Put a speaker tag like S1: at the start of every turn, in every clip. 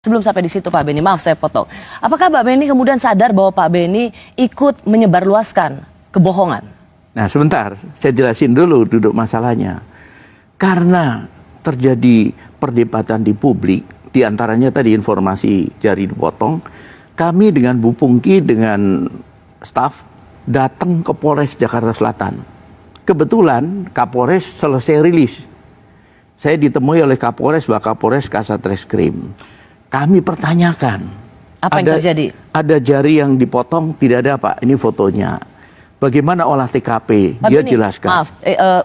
S1: Sebelum sampai di situ Pak Beni, maaf saya potong. Apakah Pak Beni kemudian sadar bahwa Pak Beni ikut menyebarluaskan kebohongan?
S2: Nah sebentar, saya jelasin dulu duduk masalahnya. Karena terjadi perdebatan di publik, diantaranya tadi informasi jari dipotong, kami dengan Bu Pungki dengan staf datang ke Polres Jakarta Selatan. Kebetulan Kapolres selesai rilis. Saya ditemui oleh Kapolres, Wakapolres, Kasat Reskrim. Kami pertanyakan.
S1: Apa yang terjadi?
S2: Ada jari yang dipotong, tidak ada Pak, ini fotonya. Bagaimana olah TKP?
S1: Pak
S2: Dia
S1: Beni,
S2: jelaskan.
S1: Maaf,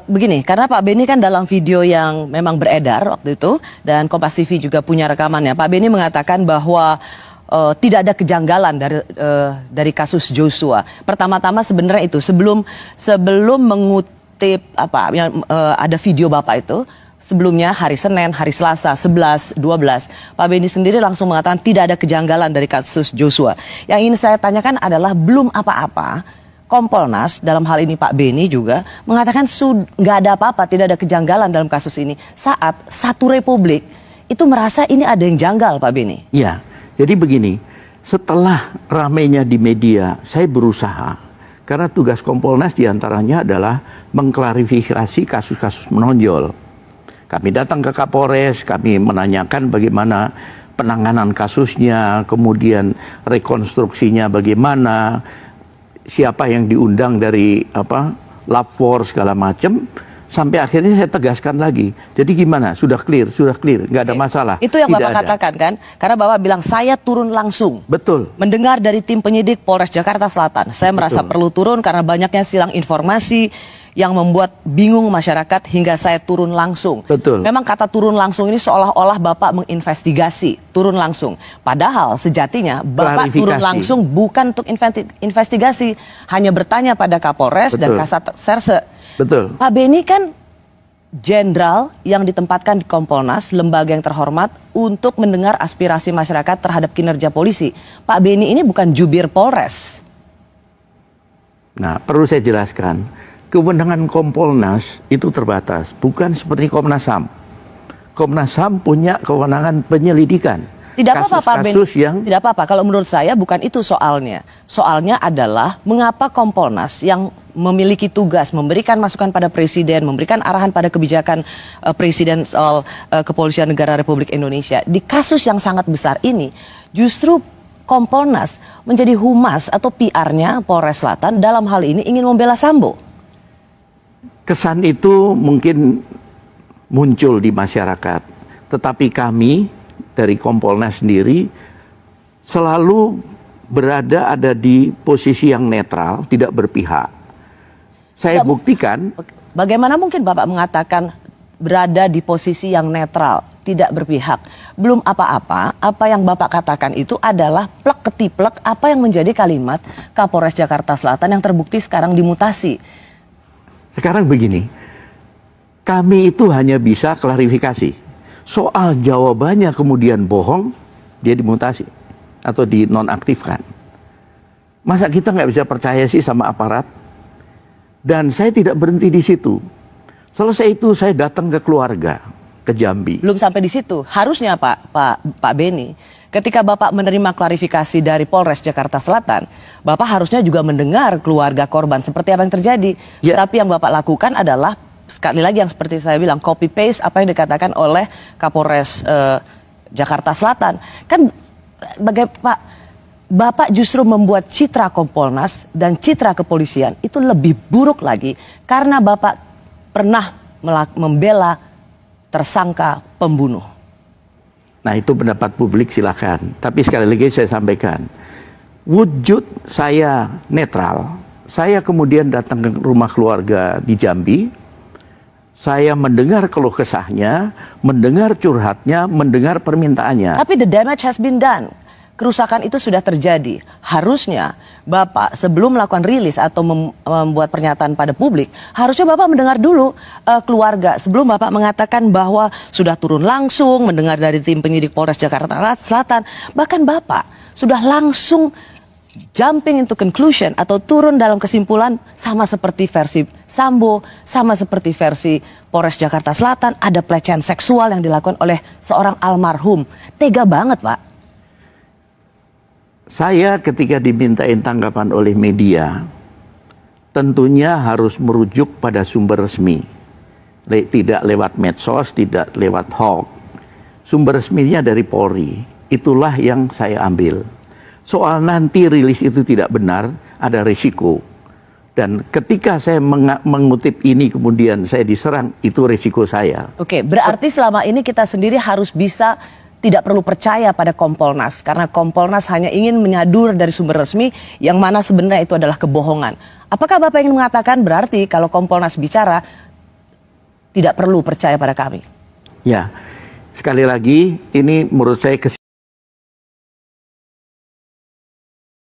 S1: begini, karena Pak Beni kan dalam video yang memang beredar waktu itu, dan Kompas TV juga punya rekamannya, Pak Beni mengatakan bahwa tidak ada kejanggalan dari kasus Joshua. Pertama-tama sebenarnya itu, sebelum mengutip ada video Bapak itu, sebelumnya hari Senin, hari Selasa, 11, 12, Pak Beni sendiri langsung mengatakan tidak ada kejanggalan dari kasus Joshua. Yang ingin saya tanyakan adalah belum apa-apa, Kompolnas, dalam hal ini Pak Beni juga, mengatakan nggak ada apa-apa, tidak ada kejanggalan dalam kasus ini. Saat satu republik itu merasa ini ada yang janggal, Pak Beni.
S2: Iya, jadi begini, setelah ramainya di media, saya berusaha. Karena tugas Kompolnas diantaranya adalah mengklarifikasi kasus-kasus menonjol. Kami datang ke Kapolres, kami menanyakan bagaimana penanganan kasusnya, kemudian rekonstruksinya bagaimana, siapa yang diundang dari lapor segala macam, sampai akhirnya saya tegaskan lagi. Jadi gimana? Sudah clear, nggak ada masalah.
S1: Itu yang Bapak katakan kan? Karena Bapak bilang saya turun langsung.
S2: Betul.
S1: Mendengar dari tim penyidik Polres Jakarta Selatan, saya merasa perlu turun karena banyaknya silang informasi yang membuat bingung masyarakat hingga saya turun langsung.
S2: Betul.
S1: Memang kata turun langsung ini seolah-olah Bapak menginvestigasi, turun langsung. Padahal sejatinya Bapak turun langsung bukan untuk investigasi, hanya bertanya pada Kapolres dan Kasat Serse.
S2: Betul.
S1: Pak Beni kan jenderal yang ditempatkan di Kompolnas, lembaga yang terhormat untuk mendengar aspirasi masyarakat terhadap kinerja polisi. Pak Beni ini bukan jubir Polres.
S2: Nah, perlu saya jelaskan. Kewenangan Kompolnas itu terbatas, bukan seperti Komnas HAM. Komnas HAM punya kewenangan penyelidikan.
S1: Tidak apa-apa Pak Beni, tidak apa-apa. Kalau menurut saya bukan itu soalnya. Soalnya adalah mengapa Kompolnas yang memiliki tugas memberikan masukan pada Presiden, memberikan arahan pada kebijakan Presiden soal kepolisian negara Republik Indonesia. Di kasus yang sangat besar ini, justru Kompolnas menjadi humas atau PR-nya Polres Selatan dalam hal ini ingin membela Sambo.
S2: Kesan itu mungkin muncul di masyarakat, tetapi kami dari Kompolnas sendiri selalu ada di posisi yang netral, tidak berpihak. Saya buktikan.
S1: Bagaimana mungkin Bapak mengatakan berada di posisi yang netral, tidak berpihak? Belum apa-apa, apa yang Bapak katakan itu adalah plek ketiplek apa yang menjadi kalimat Kapolres Jakarta Selatan yang terbukti sekarang dimutasi.
S2: Sekarang begini, kami itu hanya bisa klarifikasi. Soal jawabannya kemudian bohong, dia dimutasi atau dinonaktifkan. Masa kita nggak bisa percaya sih sama aparat? Dan saya tidak berhenti di situ. Selesai itu saya datang ke keluarga, ke Jambi.
S1: Belum sampai di situ. Harusnya Pak Beni, ketika Bapak menerima klarifikasi dari Polres Jakarta Selatan, Bapak harusnya juga mendengar keluarga korban seperti apa yang terjadi. Ya. Tapi yang Bapak lakukan adalah, sekali lagi yang seperti saya bilang, copy paste apa yang dikatakan oleh Kapolres Jakarta Selatan. Kan Bapak justru membuat citra Kompolnas dan citra kepolisian itu lebih buruk lagi karena Bapak pernah membela tersangka pembunuh.
S2: Nah itu pendapat publik silakan. Tapi sekali lagi saya sampaikan, wujud saya netral. Saya kemudian datang ke rumah keluarga di Jambi. Saya mendengar keluh kesahnya, mendengar curhatnya, mendengar permintaannya.
S1: Tapi the damage has been done. Kerusakan itu sudah terjadi. Harusnya Bapak sebelum melakukan rilis atau membuat pernyataan pada publik, harusnya Bapak mendengar dulu keluarga. Sebelum Bapak mengatakan bahwa sudah turun langsung, mendengar dari tim penyidik Polres Jakarta Selatan. Bahkan Bapak sudah langsung jumping into conclusion atau turun dalam kesimpulan sama seperti versi Sambo, sama seperti versi Polres Jakarta Selatan. Ada pelecehan seksual yang dilakukan oleh seorang almarhum. Tega banget Pak.
S2: Saya ketika dimintain tanggapan oleh media, tentunya harus merujuk pada sumber resmi. Tidak lewat medsos, tidak lewat hoax. Sumber resminya dari Polri. Itulah yang saya ambil. Soal nanti rilis itu tidak benar, ada risiko. Dan ketika saya mengutip ini kemudian saya diserang, itu risiko saya.
S1: Oke, berarti selama ini kita sendiri harus bisa tidak perlu percaya pada Kompolnas. Karena Kompolnas hanya ingin menyadur dari sumber resmi yang mana sebenarnya itu adalah kebohongan. Apakah Bapak ingin mengatakan berarti kalau Kompolnas bicara tidak perlu percaya pada kami?
S2: Ya, sekali lagi ini menurut saya